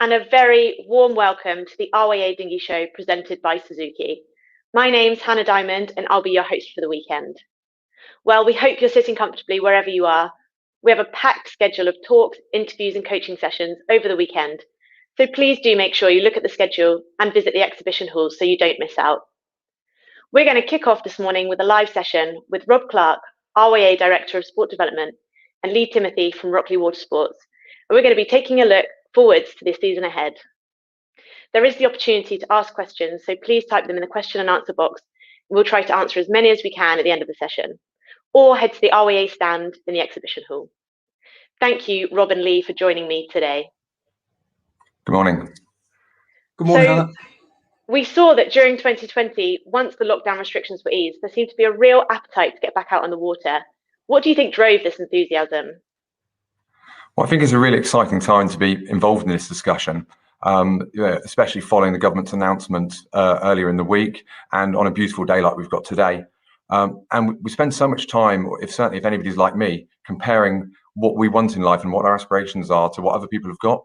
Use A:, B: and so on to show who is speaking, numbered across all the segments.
A: and a very warm welcome to the RYA Dinghy Show presented by Suzuki. My name's Hannah Diamond and I'll be your host for the weekend. Well, we hope you're sitting comfortably wherever you are. We have a packed schedule of talks, interviews and coaching sessions over the weekend. So please do make sure you look at the schedule and visit the exhibition halls so you don't miss out. We're going to kick off this morning with a live session with Rob Clark, RYA Director of Sport Development, and Lee Timothy from Rockley Water Sports. And we're going to be taking a look forwards to the season ahead. There is the opportunity to ask questions, so please type them in the question and answer box. And we'll try to answer as many as we can at the end of the session, or head to the RYA stand in the exhibition hall. Thank you, Rob and Lee, for joining me today.
B: Good morning.
C: Good morning, Hannah.
A: We saw that during 2020, once the lockdown restrictions were eased, there seemed to be a real appetite to get back out on the water. What do you think drove this enthusiasm?
B: Well, I think it's a really exciting time to be involved in this discussion, especially following the government's announcement earlier in the week and on a beautiful day like we've got today. And we spend so much time, certainly if anybody's like me, comparing what we want in life and what our aspirations are to what other people have got.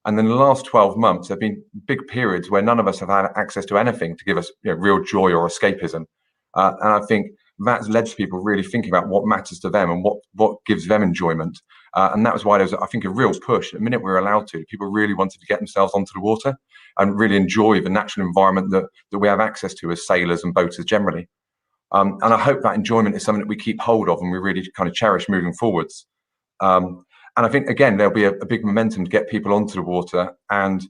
B: And in the last 12 months, there have been big periods where none of us have had access to anything to give us real joy or escapism. And I think that's led to people really thinking about what matters to them and what gives them enjoyment. And that was why there was, I think, a real push. The minute we were allowed to, people really wanted to get themselves onto the water and really enjoy the natural environment that we have access to as sailors and boaters generally. And I hope that enjoyment is something that we keep hold of and we really kind of cherish moving forwards. And I think, again, there'll be a big momentum to get people onto the water, and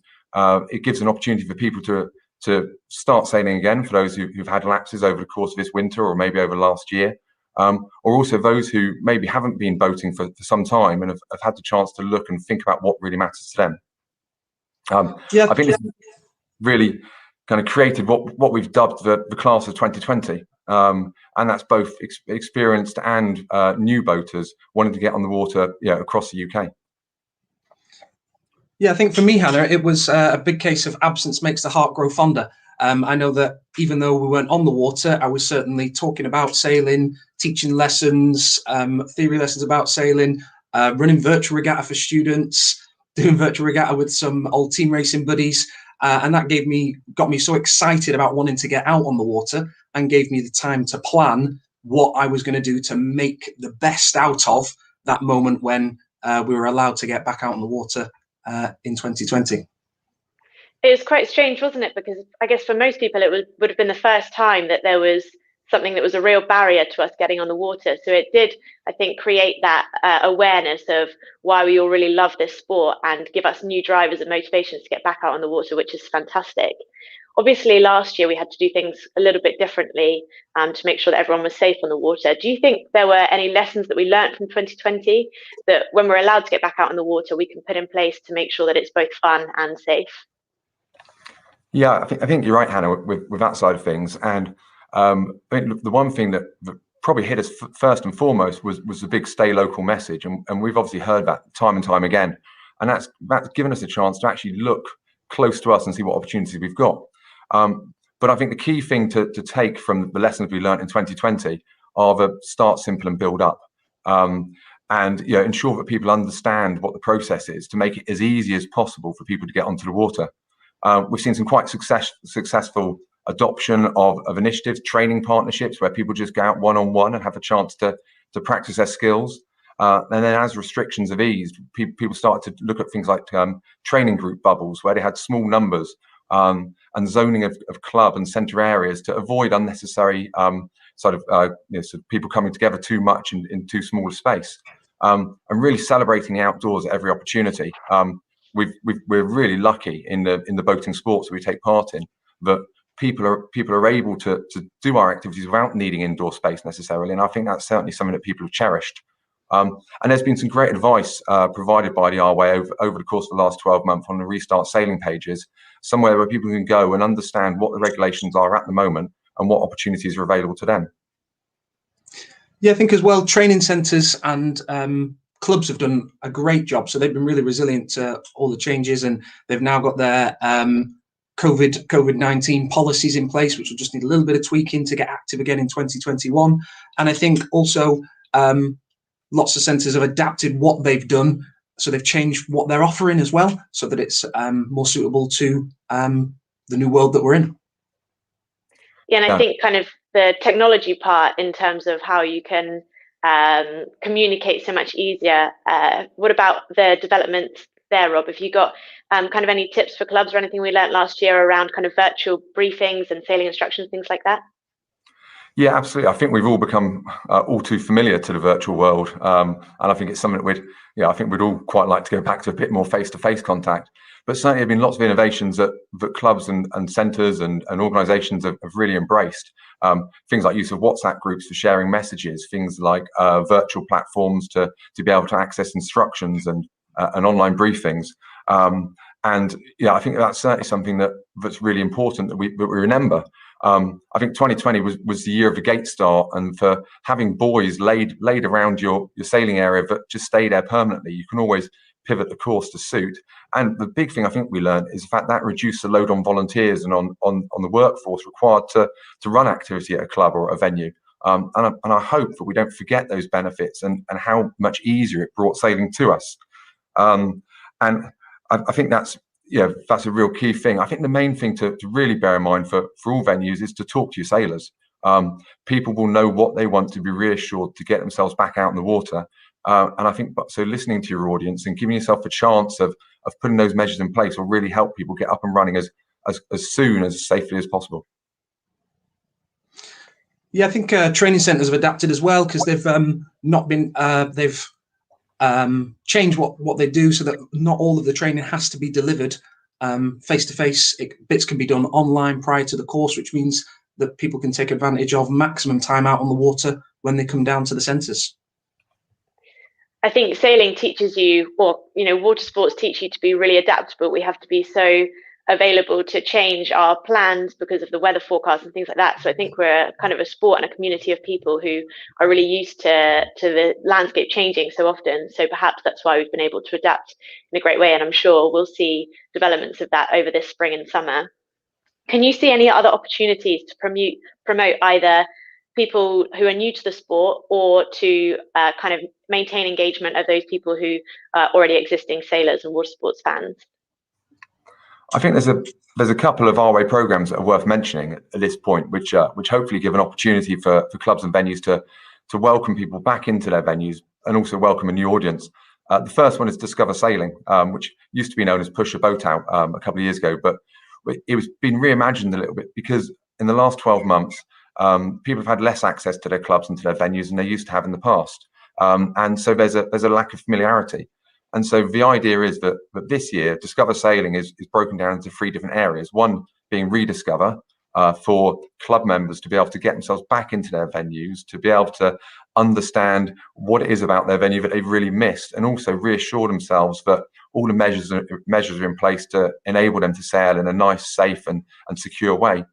B: it gives an opportunity for people to start sailing again, for those who've had lapses over the course of this winter or maybe over last year, or also those who maybe haven't been boating for some time and have had the chance to look and think about what really matters to them. I think this really kind of created what we've dubbed the class of 2020. And that's both experienced and new boaters wanting to get on the water across the UK.
C: Yeah, I think for me, Hannah, it was a big case of absence makes the heart grow fonder. I know that even though we weren't on the water, I was certainly talking about sailing, teaching lessons, theory lessons about sailing, running virtual regatta for students, doing virtual regatta with some old team racing buddies. And that got me so excited about wanting to get out on the water and gave me the time to plan what I was going to do to make the best out of that moment when we were allowed to get back out on the water in 2020.
A: It was quite strange, wasn't it? Because I guess for most people, it would have been the first time that there was something that was a real barrier to us getting on the water. So it did, I think, create that awareness of why we all really love this sport and give us new drivers and motivations to get back out on the water, which is fantastic. Obviously, last year we had to do things a little bit differently to make sure that everyone was safe on the water. Do you think there were any lessons that we learned from 2020 that when we're allowed to get back out on the water, we can put in place to make sure that it's both fun and safe?
B: Yeah, I think you're right, Hannah, with that side of things. And I think the one thing that probably hit us first and foremost was the big stay local message. And we've obviously heard that time and time again. And that's given us a chance to actually look close to us and see what opportunities we've got. But I think the key thing to take from the lessons we learned in 2020 are the start simple and build up. And ensure that people understand what the process is to make it as easy as possible for people to get onto the water. We've seen some quite successful adoption of initiatives, training partnerships where people just go out one-on-one and have a chance to practice their skills. And then as restrictions have eased, people started to look at things like training group bubbles where they had small numbers and zoning of club and centre areas to avoid unnecessary sort of people coming together too much in too small a space. And really celebrating the outdoors at every opportunity. We're really lucky in the boating sports that we take part in that people are able to do our activities without needing indoor space necessarily, and I think that's certainly something that people have cherished. And there's been some great advice provided by the RWA over the course of the last 12 months on the Restart Sailing pages, somewhere where people can go and understand what the regulations are at the moment and what opportunities are available to them.
C: Yeah, I think as well, training centres and clubs have done a great job. So they've been really resilient to all the changes, and they've now got their COVID-19 policies in place, which will just need a little bit of tweaking to get active again in 2021. And I think also lots of centres have adapted what they've done So they've changed what they're offering as well, so that it's more suitable to the new world that we're in.
A: Yeah, and I think kind of the technology part in terms of how you can communicate so much easier. What about the development there, Rob? Have you got kind of any tips for clubs or anything we learnt last year around kind of virtual briefings and sailing instructions, things like that?
B: Yeah, absolutely. I think we've all become all too familiar to the virtual world, and I think it's something that I think we'd all quite like to go back to a bit more face-to-face contact. But certainly, there have been lots of innovations that clubs and centres and organisations have really embraced. Things like use of WhatsApp groups for sharing messages, things like virtual platforms to be able to access instructions and online briefings. And I think that's certainly something that's really important that we remember. I think 2020 was the year of the gate start, and for having buoys laid around your sailing area that just stay there permanently, you can always pivot the course to suit. And the big thing I think we learned is the fact that reduced the load on volunteers and on the workforce required to run activity at a club or a venue. And I hope that we don't forget those benefits and how much easier it brought sailing to us. And I think that's a real key thing. I think the main thing to really bear in mind for all venues is to talk to your sailors. People will know what they want to be reassured to get themselves back out in the water. And I think so listening to your audience and giving yourself a chance of putting those measures in place will really help people get up and running as soon as safely as possible.
C: Yeah, I think training centres have adapted as well, because they've change what they do so that not all of the training has to be delivered face to face. Bits can be done online prior to the course, which means that people can take advantage of maximum time out on the water when they come down to the centres.
A: I think sailing teaches you, or water sports teach you to be really adaptable. We have to be so available to change our plans because of the weather forecast and things like that. So I think we're kind of a sport and a community of people who are really used to the landscape changing so often. So perhaps that's why we've been able to adapt in a great way. And I'm sure we'll see developments of that over this spring and summer. Can you see any other opportunities to promote either people who are new to the sport or to kind of maintain engagement of those people who are already existing sailors and water sports fans?
B: I think there's a couple of our way programs that are worth mentioning at this point, which hopefully give an opportunity for clubs and venues to welcome people back into their venues and also welcome a new audience. The first one is Discover Sailing, which used to be known as Push a Boat Out a couple of years ago, but it was been reimagined a little bit because in the last 12 months, people have had less access to their clubs and to their venues than they used to have in the past, and so there's a lack of familiarity. And so the idea is that this year, Discover Sailing is broken down into 3 different areas. One being Rediscover, for club members to be able to get themselves back into their venues, to be able to understand what it is about their venue that they've really missed, and also reassure themselves that all the measures are in place to enable them to sail in a nice, safe and secure way.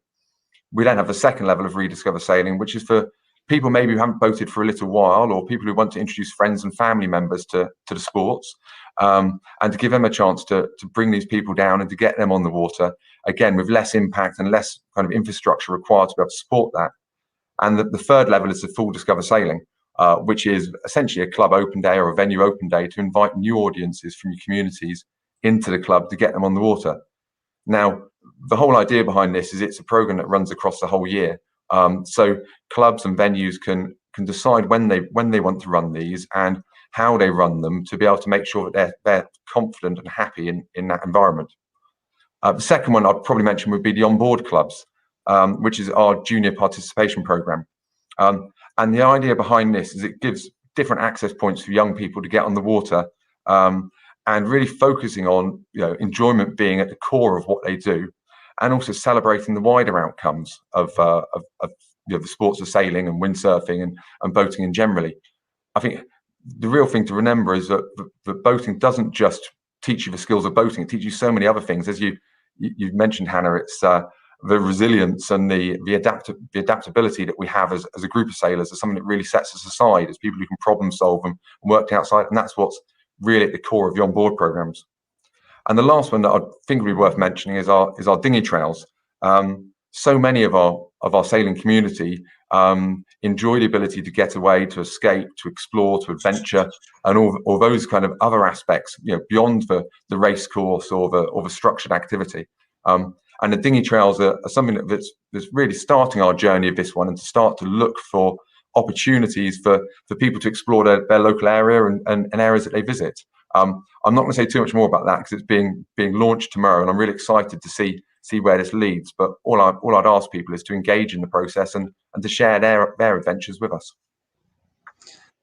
B: We then have the second level of Rediscover Sailing, which is for people maybe who haven't boated for a little while, or people who want to introduce friends and family members to the sports, and to give them a chance to bring these people down and to get them on the water, again, with less impact and less kind of infrastructure required to be able to support that. And the third level is the full Discover Sailing, which is essentially a club open day or a venue open day to invite new audiences from your communities into the club to get them on the water. Now, the whole idea behind this is it's a program that runs across the whole year. So clubs and venues can decide when they want to run these and how they run them to be able to make sure that they're confident and happy in that environment. The second one I'd probably mention would be the onboard clubs, which is our junior participation program. And the idea behind this is it gives different access points for young people to get on the water, and really focusing on enjoyment being at the core of what they do, and also celebrating the wider outcomes of the sports of sailing and windsurfing and boating in generally. I think the real thing to remember is that the boating doesn't just teach you the skills of boating; it teaches you so many other things. As you mentioned, Hannah, it's the resilience and the adaptability that we have as a group of sailors is something that really sets us aside as people who can problem solve and work outside, and that's what's really at the core of the onboard programs. And the last one that I think would be worth mentioning is our dinghy trails. So many of our our sailing community enjoy the ability to get away, to escape, to explore, to adventure, and all those kind of other aspects, beyond the race course or the structured activity. And the dinghy trails are something that's really starting our journey of this one, and to start to look for opportunities for people to explore their local area and areas that they visit. I'm not going to say too much more about that because it's being launched tomorrow, and I'm really excited to see where this leads. But all I'd ask people is to engage in the process and to share their adventures with us.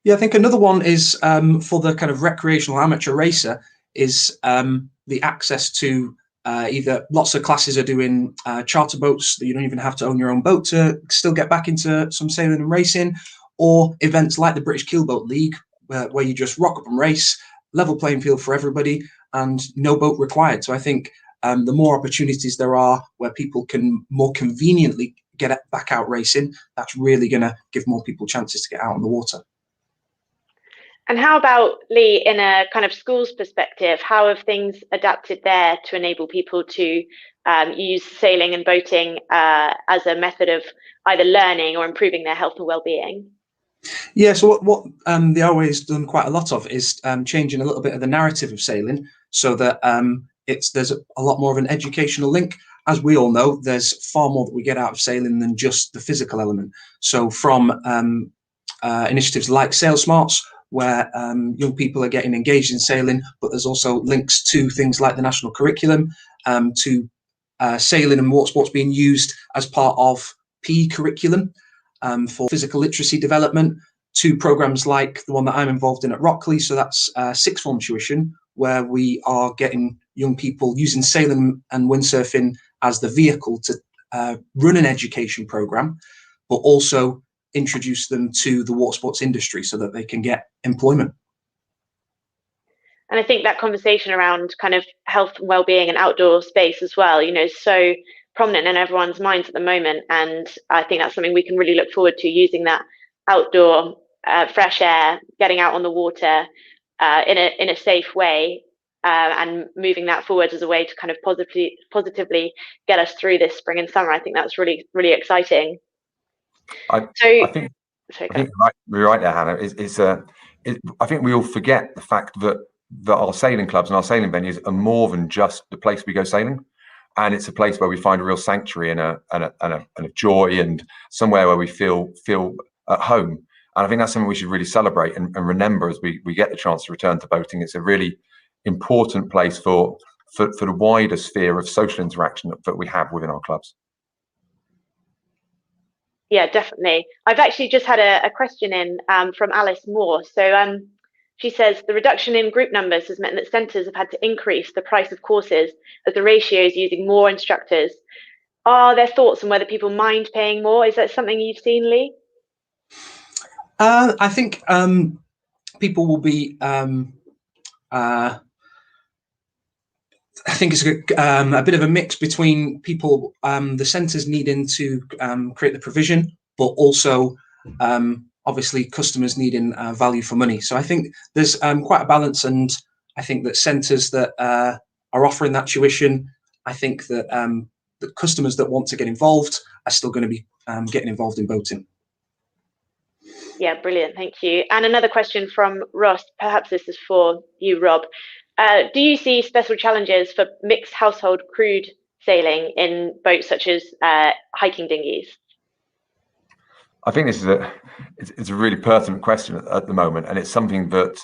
C: Yeah, I think another one is for the kind of recreational amateur racer is the access to either lots of classes are doing charter boats that you don't even have to own your own boat to still get back into some sailing and racing, or events like the British Keelboat League where you just rock up and race, level playing field for everybody and no boat required. So I think the more opportunities there are where people can more conveniently get back out racing, that's really going to give more people chances to get out on the water.
A: And how about, Lee, in a kind of school's perspective, how have things adapted there to enable people to use sailing and boating as a method of either learning or improving their health and well-being?
C: Yeah, so what the RWA has done quite a lot of is changing a little bit of the narrative of sailing so that there's a lot more of an educational link. As we all know, there's far more that we get out of sailing than just the physical element. So from initiatives like Sail Smarts, where young people are getting engaged in sailing, but there's also links to things like the national curriculum, to sailing and water sports being used as part of PE curriculum for physical literacy development, to programs like the one that I'm involved in at Rockley. So that's sixth form tuition, where we are getting young people using sailing and windsurfing as the vehicle to run an education program, but also introduce them to the water sports industry so that they can get employment.
A: And I think that conversation around kind of health and well-being and outdoor space as well, is so prominent in everyone's minds at the moment. And I think that's something we can really look forward to, using that outdoor fresh air, getting out on the water in a safe way, and moving that forward as a way to kind of positively get us through this spring and summer. I think that's really, really exciting.
B: I think you're right there, Hannah. I think we all forget the fact that our sailing clubs and our sailing venues are more than just the place we go sailing, and it's a place where we find a real sanctuary and a joy, and somewhere where we feel at home. And I think that's something we should really celebrate and remember as we get the chance to return to boating. It's a really important place for the wider sphere of social interaction that we have within our clubs.
A: Yeah, definitely. I've actually just had a question in from Alice Moore. So she says the reduction in group numbers has meant that centres have had to increase the price of courses as the ratio is using more instructors. Are there thoughts on whether people mind paying more? Is that something you've seen, Lee?
C: I think people will be. I think it's a bit of a mix between people, the centres needing to create the provision, but also obviously customers needing value for money. So I think there's quite a balance, and I think that centres that are offering that tuition, I think that the customers that want to get involved are still going to be getting involved in boating.
A: Yeah, brilliant. Thank you. And another question from Ross, perhaps this is for you, Rob. Do you see special challenges for mixed household crewed sailing in boats such as hiking dinghies?
B: I think this is a really pertinent question at the moment, and it's something that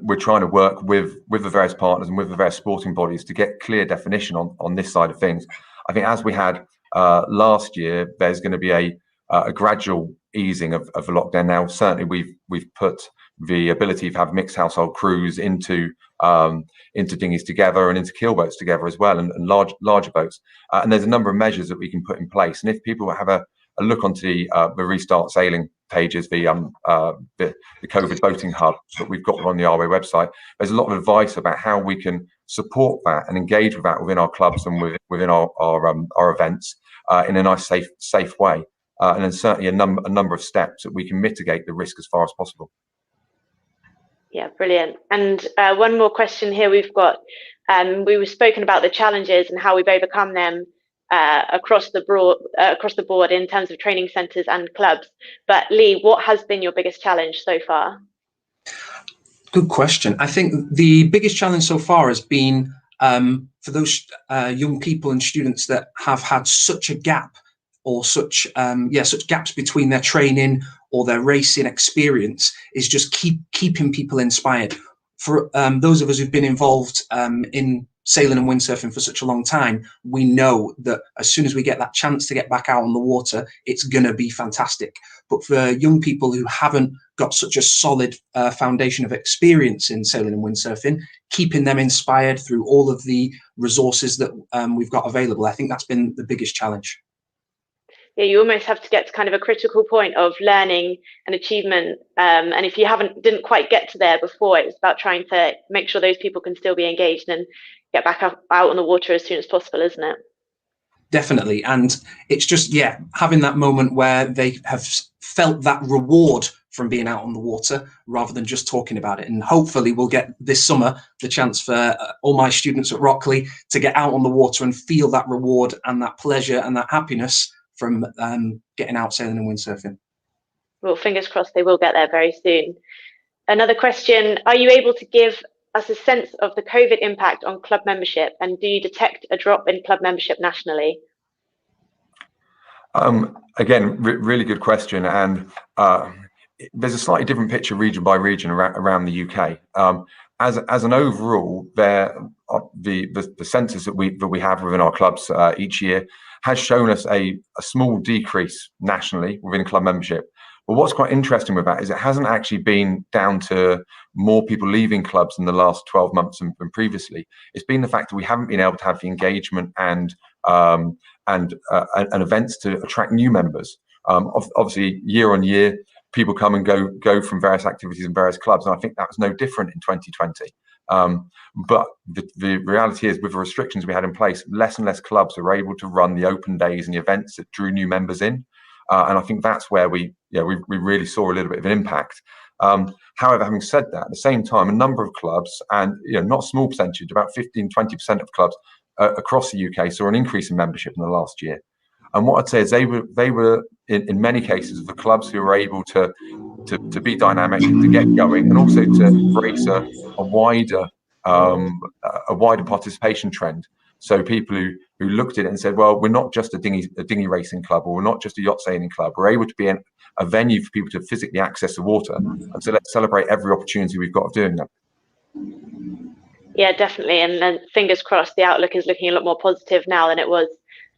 B: we're trying to work with the various partners and with the various sporting bodies to get clear definition on this side of things. I think as we had last year, there's going to be a gradual easing of the lockdown. Now, certainly we've put the ability to have mixed household crews into dinghies together and into keelboats together as well, and larger boats. And there's a number of measures that we can put in place. And if people have a look onto the Restart Sailing pages, the COVID Boating Hub that we've got on the RWA website, there's a lot of advice about how we can support that and engage with that within our clubs and within our events in a nice, safe way. And then certainly a number of steps that we can mitigate the risk as far as possible.
A: Yeah, brilliant. And one more question here we've got. We were spoken about the challenges and how we've overcome them across the board in terms of training centres and clubs. But Lee, what has been your biggest challenge so far?
C: Good question. I think the biggest challenge so far has been for those young people and students that have had such a gap, or such gaps between their training or their racing experience, is just keeping people inspired. For those of us who've been involved in sailing and windsurfing for such a long time, we know that as soon as we get that chance to get back out on the water, it's going to be fantastic. But for young people who haven't got such a solid foundation of experience in sailing and windsurfing, keeping them inspired through all of the resources that we've got available, I think that's been the biggest challenge.
A: Yeah, you almost have to get to kind of a critical point of learning and achievement. And if you didn't quite get to there before, it's about trying to make sure those people can still be engaged and get back out on the water as soon as possible, isn't it?
C: Definitely. And it's just, having that moment where they have felt that reward from being out on the water rather than just talking about it. And hopefully we'll get this summer the chance for all my students at Rockley to get out on the water and feel that reward and that pleasure and that happiness from getting out sailing and windsurfing.
A: Well, fingers crossed they will get there very soon. Another question, are you able to give us a sense of the COVID impact on club membership, and do you detect a drop in club membership nationally?
B: Again, really good question, and there's a slightly different picture region by region around the UK. As an overall, the census that we have within our clubs each year has shown us a small decrease nationally within club membership. But what's quite interesting with that is it hasn't actually been down to more people leaving clubs in the last 12 months than previously. It's been the fact that we haven't been able to have the engagement and events to attract new members. Obviously, year on year, people come and go from various activities in various clubs, and I think that was no different in 2020. But the reality is, with the restrictions we had in place, less and less clubs are able to run the open days and the events that drew new members in. And I think that's where we really saw a little bit of an impact. However, having said that, at the same time, a number of clubs, and not a small percentage, about 15-20% of clubs across the UK saw an increase in membership in the last year. And what I'd say is they were in many cases the clubs who were able to be dynamic, to get going, and also to embrace a wider participation trend. So people who looked at it and said, well, we're not just a dinghy racing club, or we're not just a yacht sailing club. We're able to be a venue for people to physically access the water. And so let's celebrate every opportunity we've got of doing that.
A: Yeah, definitely. And then fingers crossed, the outlook is looking a lot more positive now than it was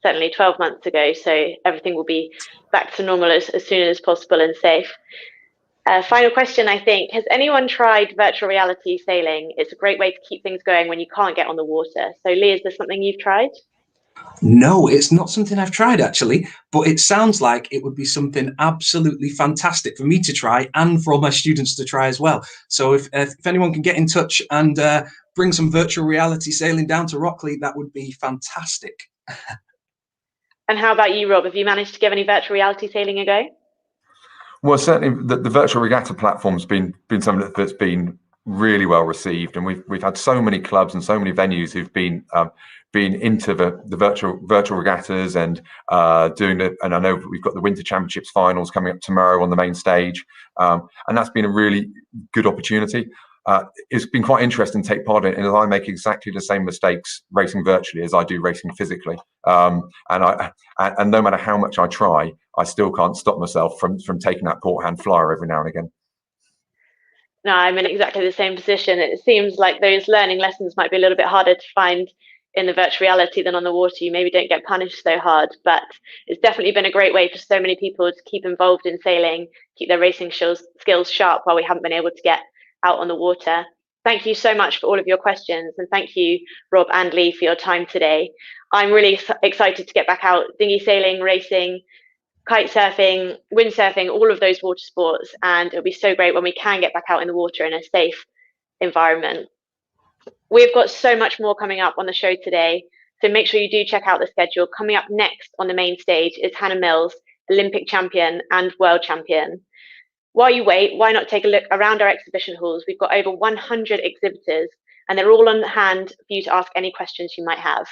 A: certainly 12 months ago. So everything will be back to normal as soon as possible and safe. Final question, I think. Has anyone tried virtual reality sailing? It's a great way to keep things going when you can't get on the water. So Lee, is this something you've tried?
C: No, it's not something I've tried actually, but it sounds like it would be something absolutely fantastic for me to try and for all my students to try as well. So if anyone can get in touch and bring some virtual reality sailing down to Rockley, that would be fantastic.
A: And how about you, Rob? Have you managed to give any virtual reality sailing a go?
B: Well, certainly the virtual regatta platform's been something that's been really well received, and we've had so many clubs and so many venues who've been into the virtual regattas and doing it. And I know we've got the Winter Championships finals coming up tomorrow on the main stage, and that's been a really good opportunity. It's been quite interesting to take part in it, and I make exactly the same mistakes racing virtually as I do racing physically. And no matter how much I try, I still can't stop myself from taking that port hand flyer every now and again.
A: No, I'm in exactly the same position. It seems like those learning lessons might be a little bit harder to find in the virtual reality than on the water. You maybe don't get punished so hard, but it's definitely been a great way for so many people to keep involved in sailing, keep their racing skills sharp while we haven't been able to get out on the water. Thank you so much for all of your questions, and thank you, Rob and Lee, for your time today. I'm really excited to get back out dinghy sailing, racing, kite surfing, windsurfing, all of those water sports, and it'll be so great when we can get back out in the water in a safe environment. We've got so much more coming up on the show today, so make sure you do check out the schedule. Coming up next on the main stage is Hannah Mills, Olympic champion and world champion. While you wait, why not take a look around our exhibition halls? We've got over 100 exhibitors, and they're all on hand for you to ask any questions you might have.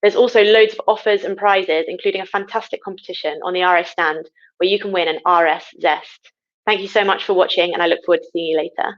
A: There's also loads of offers and prizes, including a fantastic competition on the RS stand where you can win an RS Zest. Thank you so much for watching, and I look forward to seeing you later.